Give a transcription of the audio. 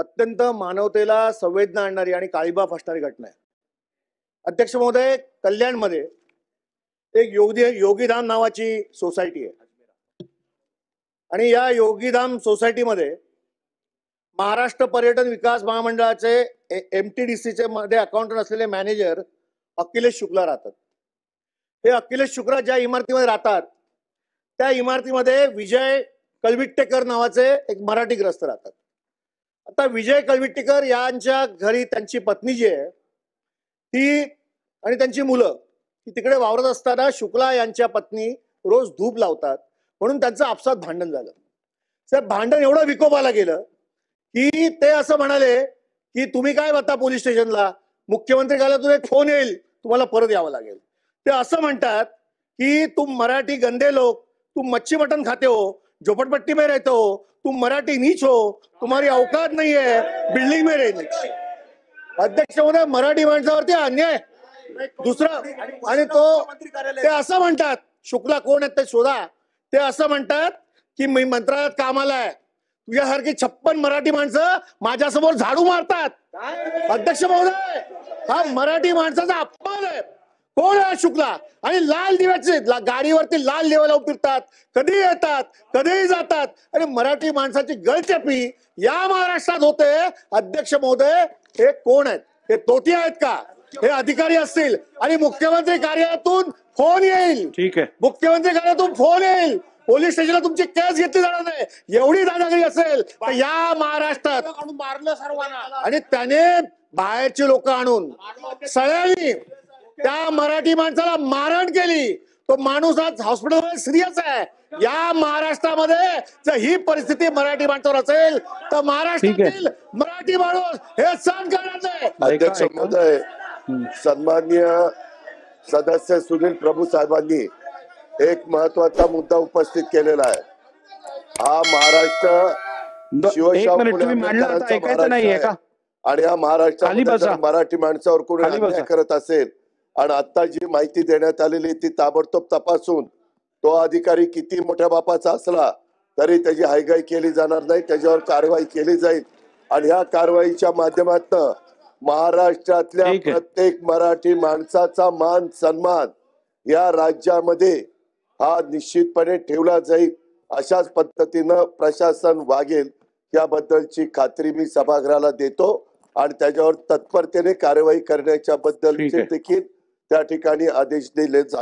अत्यंत मानवतेला संवेदना आणणारी आणि काळीबा फासणारी घटना आहे. अध्यक्ष महोदय, कल्याणमध्ये एक योगीधाम नावाची सोसायटी आहे आणि या योगीधाम सोसायटीमध्ये महाराष्ट्र पर्यटन विकास महामंडळाचे MTDCचे मध्ये अकाउंटंट असलेले मॅनेजर अखिलेश शुक्ला राहतात. हे अखिलेश शुक्ला ज्या इमारतीमध्ये राहतात त्या इमारतीमध्ये विजय कलविट्टेकर नावाचे एक मराठी ग्रस्त राहतात. आता विजय कलविट्टेकर यांच्या घरी त्यांची पत्नी जी आहे ती आणि त्यांची मुलं ती तिकडे वावरत असताना शुक्ला यांच्या पत्नी रोज धूप लावतात म्हणून त्यांचं आपसात भांडण झालं. साहेब, भांडण एवढं विकोपाला गेलं की ते असं म्हणाले की तुम्ही काय बघता पोलीस स्टेशनला, मुख्यमंत्री कार्यालयातून एक फोन येईल, तुम्हाला परत यावं लागेल. ते असं म्हणतात की तुम मराठी गंदे लोग, तुम मच्छी मटन खाते हो, झोपड़पट्टी में रहते हो, तुम मराठी नीच हो, तुम्हारी औकात नहीं है बिल्डिंग में रहने. अध्यक्ष महोदय, मराठी माणसावरती अन्याय. दुसरं आणि ते असं म्हणतात, शुक्ला कोण आहेत ते शोधा, ते असं म्हणतात की मी मंत्रालयात कामाला आहे, तुझ्यासारखी 56 मराठी माणसं माझ्यासमोर झाडू मारतात. अध्यक्ष महोदय, हा मराठी माणसाचा अपमान आहे. कोण आहे शुक्ला? आणि लाल दिव्याचे गाडीवरती लाल दिवा लावून फिरतात, कधी येतात कधीही जातात आणि मराठी माणसाची गळचेपी या महाराष्ट्रात होते. अध्यक्ष महोदय, हे कोण आहेत? हे तोटी आहेत का? हे अधिकारी असतील आणि मुख्यमंत्री कार्यालयातून फोन येईल. ठीक आहे, मुख्यमंत्री कार्यालयातून फोन येईल, पोलीस स्टेशनला तुमची केस घेतली जाणार नाही. एवढी दादागिरी असेल तर या महाराष्ट्रात मारलं सर्वांना आणि त्याने बाहेरची लोक आणून सगळ्यांनी त्या मराठी माणसाला मारहाण केली. तो माणूस आज हॉस्पिटलमध्ये सिरियस आहे. या महाराष्ट्रामध्ये जर ही परिस्थिती मराठी माणसावर असेल तर महाराष्ट्रातील मराठी माणूस हे सहन करणार नाही. अध्यक्ष महोदय, सन्माननीय सदस्य सुनील प्रभू साहेबांनी एक महत्वाचा मुद्दा उपस्थित केलेला आहे. हा महाराष्ट्र शिवशाहू फुले आंबेडकरांचा नाहीये का? आणि या महाराष्ट्रात मराठी माणसावर कोणी अन्याय करत असेल आणि आता जी माहिती देण्यात आलेली ती ताबडतोब तपासून तो अधिकारी किती मोठ्या बापाचा असला तरी त्याची हायगाई केली जाणार नाही, त्याच्यावर कारवाई केली जाईल. आणि या कारवाईच्या माध्यमातून महाराष्ट्रातल्या प्रत्येक मराठी माणसाचा मान सन्मान या राज्यामध्ये हा निश्चितपणे ठेवला जाईल. अशाच पद्धतीनं प्रशासन वागेल याबद्दलची खात्री मी सभागृहाला देतो आणि त्याच्यावर तत्परतेने कारवाई करण्याच्या बद्दल देखील त्या ठिकाणी आदेश दिले जातात.